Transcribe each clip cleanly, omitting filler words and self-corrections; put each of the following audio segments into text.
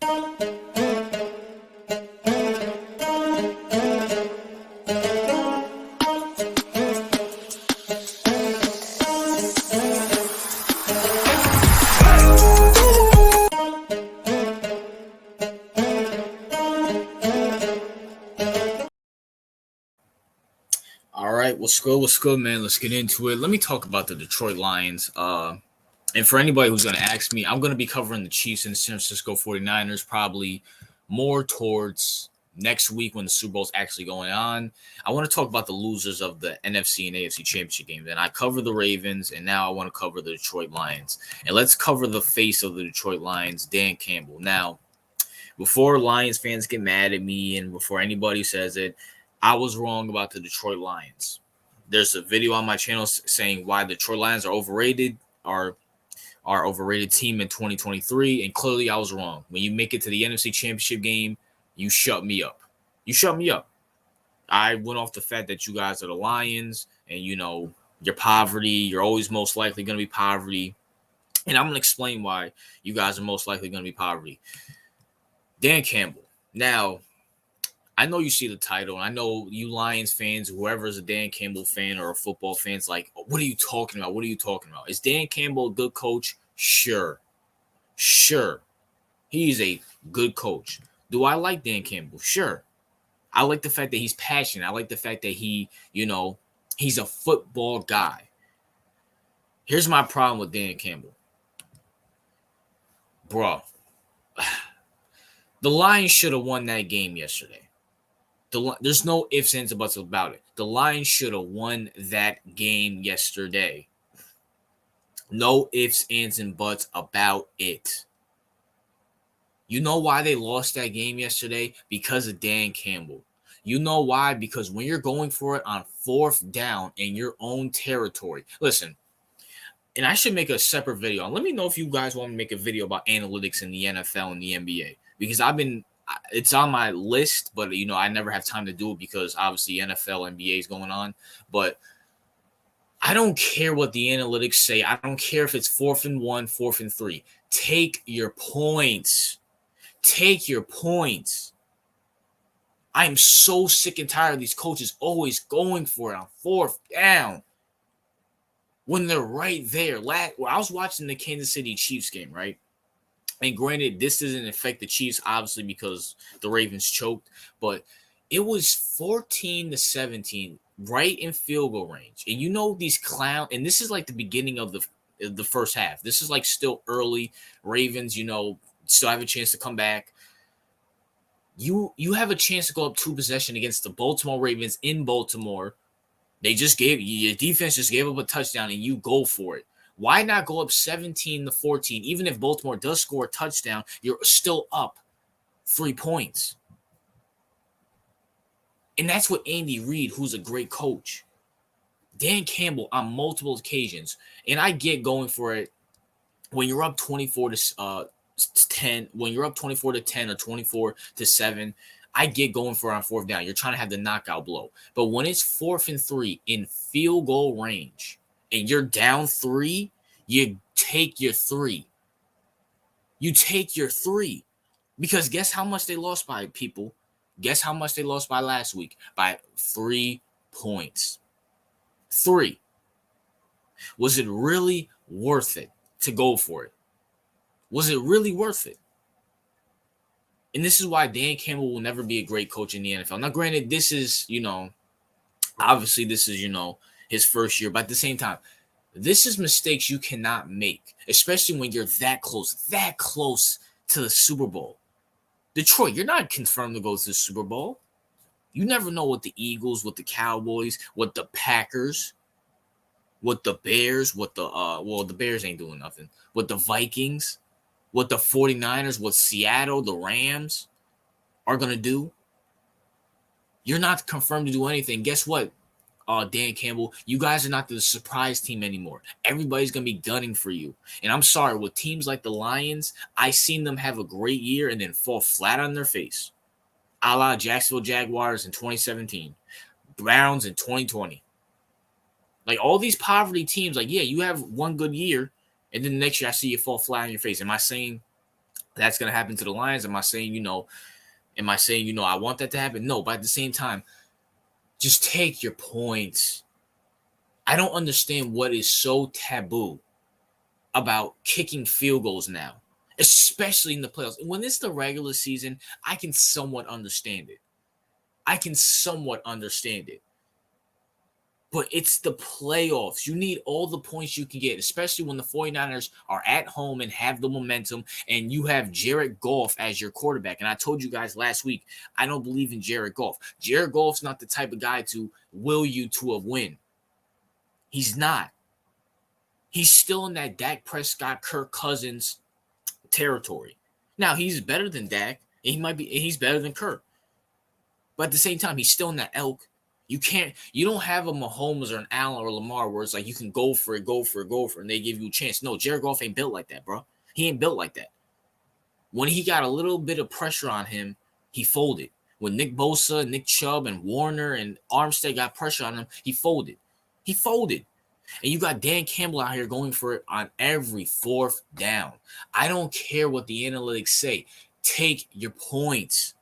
All right, what's good? What's good, man? Let's get into it. Let me talk about the Detroit Lions. And for anybody who's going to ask me, I'm going to be covering the Chiefs and the San Francisco 49ers probably more towards next week when the Super Bowl's actually going on. I want to talk about the losers of the NFC and AFC championship game. Then I cover the Ravens, and now I want to cover the Detroit Lions. And let's cover the face of the Detroit Lions, Dan Campbell. Now, before Lions fans get mad at me and before anybody says it, I was wrong about the Detroit Lions. There's a video on my channel saying why the Detroit Lions are overrated, are overrated team in 2023, and clearly I was wrong. When you make it to the NFC Championship game, you shut me up. You shut me up. I went off the fact that you guys are the Lions, and your poverty. You're always most likely going to be poverty, and I'm going to explain why you guys are most likely going to be poverty. Dan Campbell. Now, I know you see the title, and I know you Lions fans, whoever is a Dan Campbell fan or a football fan, is like, what are you talking about? What are you talking about? Is Dan Campbell a good coach? Sure. He's a good coach. Do I like Dan Campbell? Sure. I like the fact that he's passionate. I like the fact that he's a football guy. Here's my problem with Dan Campbell. Bro, the Lions should have won that game yesterday. There's no ifs, ands, or buts about it. The Lions should have won that game yesterday. No ifs, ands, and buts about it. You know why they lost that game yesterday? Because of Dan Campbell. You know why? Because when you're going for it on 4th down in your own territory. Listen, and I should make a separate video. Let me know if you guys want me to make a video about analytics in the NFL and the NBA. Because it's on my list, but I never have time to do it because obviously NFL, NBA is going on. But I don't care what the analytics say. I don't care if it's 4th and 1, 4th and 3. Take your points. Take your points. I am so sick and tired of these coaches always going for it on 4th down when they're right there. I was watching the Kansas City Chiefs game, right? And granted, this doesn't affect the Chiefs, obviously, because the Ravens choked. But it was 14-17, right in field goal range. And these clowns, and this is like the beginning of the first half. This is like still early. Ravens, still have a chance to come back. You have a chance to go up 2 possessions against the Baltimore Ravens in Baltimore. Your defense just gave up a touchdown, and you go for it. Why not go up 17-14? Even if Baltimore does score a touchdown, you're still up 3 points. And that's what Andy Reid, who's a great coach. Dan Campbell on multiple occasions, and I get going for it when you're up 24-10, when you're up 24-10 or 24-7. I get going for it on 4th down. You're trying to have the knockout blow. But when it's 4th and 3 in field goal range, and you're down 3, you take your 3. You take your 3. Because guess how much they lost by, people? Guess how much they lost by last week? By 3 points. 3. Was it really worth it to go for it? Was it really worth it? And this is why Dan Campbell will never be a great coach in the NFL. Now, granted, this is, obviously this is, his first year. But at the same time, this is mistakes you cannot make, especially when you're that close to the Super Bowl. Detroit, you're not confirmed to go to the Super Bowl. You never know what the Eagles, what the Cowboys, what the Packers, what the Bears, what the Bears ain't doing nothing. What the Vikings, what the 49ers, what Seattle, the Rams are going to do. You're not confirmed to do anything. Guess what, Dan Campbell? You guys are not the surprise team anymore. Everybody's going to be gunning for you. And I'm sorry, with teams like the Lions, I seen them have a great year and then fall flat on their face. A la Jacksonville Jaguars in 2017. Browns in 2020. Like all these poverty teams, like, yeah, you have one good year, and then the next year I see you fall flat on your face. Am I saying That's going to happen to the Lions. Am I saying, I want that to happen? No, but at the same time, just take your points. I don't understand what is so taboo about kicking field goals now, especially in the playoffs. When it's the regular season, I can somewhat understand it. But it's the playoffs. You need all the points you can get, especially when the 49ers are at home and have the momentum, and you have Jared Goff as your quarterback. And I told you guys last week, I don't believe in Jared Goff. Jared Goff's not the type of guy to will you to a win. He's not. He's still in that Dak Prescott, Kirk Cousins territory. Now, he's better than Dak. He's better than Kirk. But at the same time, he's still in that elk. You don't have a Mahomes or an Allen or Lamar where it's like you can go for it, and they give you a chance. No, Jared Goff ain't built like that, bro. He ain't built like that. When he got a little bit of pressure on him, he folded. When Nick Bosa, Nick Chubb, and Warner and Armstead got pressure on him, he folded. And you got Dan Campbell out here going for it on every fourth down. I don't care what the analytics say. Take your points.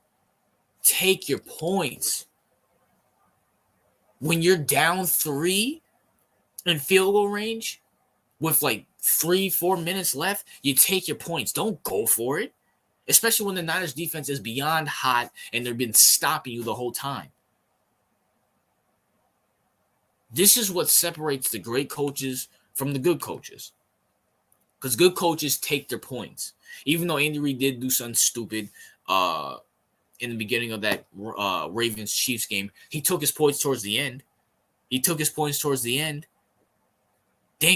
When you're down 3 in field goal range with like 3-4 minutes left, you take your points. Don't go for it. Especially when the Niners defense is beyond hot and they've been stopping you the whole time. This is what separates the great coaches from the good coaches. Because good coaches take their points. Even though Andy Reid did do something stupid in the beginning of that Ravens-Chiefs game, he took his points towards the end. Dan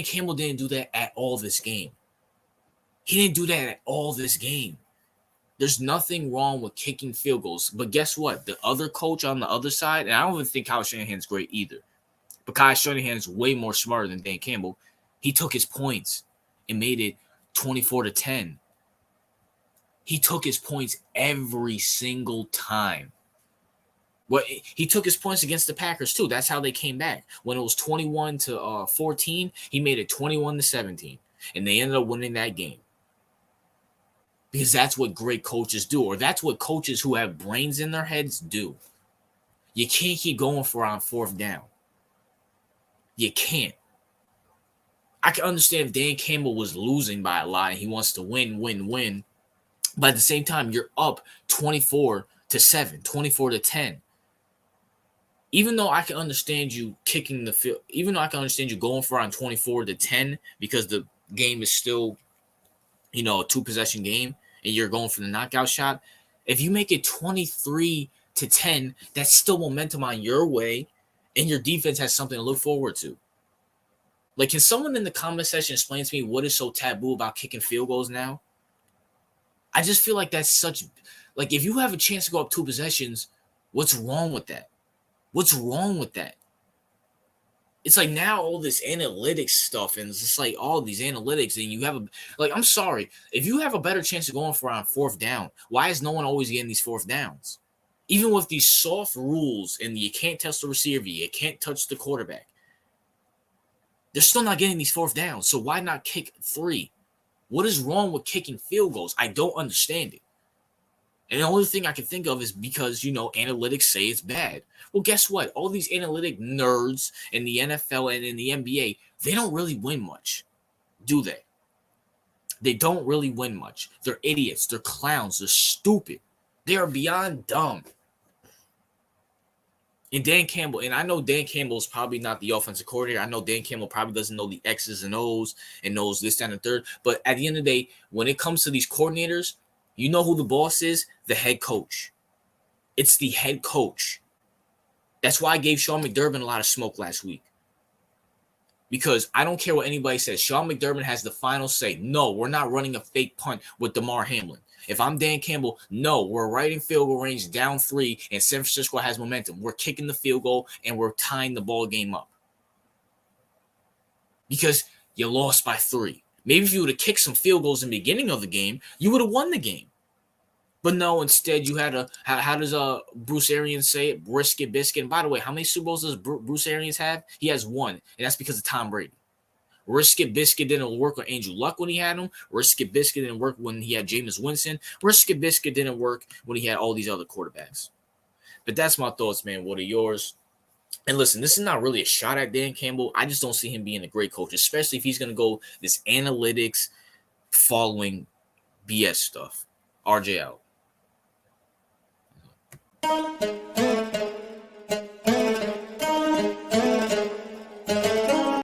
Campbell didn't do that at all this game. There's nothing wrong with kicking field goals. But guess what? The other coach on the other side, and I don't even think Kyle Shanahan's great either, but Kyle Shanahan's way more smarter than Dan Campbell. He took his points and made it 24-10. He took his points every single time. He took his points against the Packers too. That's how they came back. When it was 21-14, he made it 21-17, and they ended up winning that game. Because that's what great coaches do, or that's what coaches who have brains in their heads do. You can't keep going for on fourth down. You can't. I can understand if Dan Campbell was losing by a lot and he wants to win. But at the same time, you're up 24-7, 24-10. Even though I can understand you kicking the field, even though I can understand you going for on 24-10 because the game is still, a 2-possession game and you're going for the knockout shot. If you make it 23-10, that's still momentum on your way, and your defense has something to look forward to. Like, can someone in the comment section explain to me what is so taboo about kicking field goals now? I just feel like that's such, like, if you have a chance to go up 2 possessions, what's wrong with that? It's like now all this analytics stuff, and it's just like all these analytics, and you have I'm sorry, if you have a better chance of going for on fourth down, why is no one always getting these fourth downs? Even with these soft rules and you can't touch the receiver, you can't touch the quarterback, they're still not getting these fourth downs. So why not kick 3? What is wrong with kicking field goals? I don't understand it. And the only thing I can think of is because, analytics say it's bad. Well, guess what? All these analytic nerds in the NFL and in the NBA, they don't really win much, do they? They don't really win much. They're idiots. They're clowns. They're stupid. They are beyond dumb. And Dan Campbell, and I know Dan Campbell is probably not the offensive coordinator. I know Dan Campbell probably doesn't know the X's and O's and knows this, that, and the third. But at the end of the day, when it comes to these coordinators, you know who the boss is? The head coach. It's the head coach. That's why I gave Sean McDermott a lot of smoke last week. Because I don't care what anybody says. Sean McDermott has the final say. No, we're not running a fake punt with Damar Hamlin. If I'm Dan Campbell, no, we're right in field goal range, down 3, and San Francisco has momentum. We're kicking the field goal, and we're tying the ball game up. Because you lost by 3. Maybe if you would have kicked some field goals in the beginning of the game, you would have won the game. But no, instead you had how does Bruce Arians say it? Brisket, biscuit. And by the way, how many Super Bowls does Bruce Arians have? He has 1, and that's because of Tom Brady. Risk It Biscuit didn't work with Andrew Luck when he had him. Risk It Biscuit didn't work when he had Jameis Winston. Risk It Biscuit didn't work when he had all these other quarterbacks. But that's my thoughts, man. What are yours? And listen, this is not really a shot at Dan Campbell. I just don't see him being a great coach, especially if he's going to go this analytics following BS stuff. RJ out.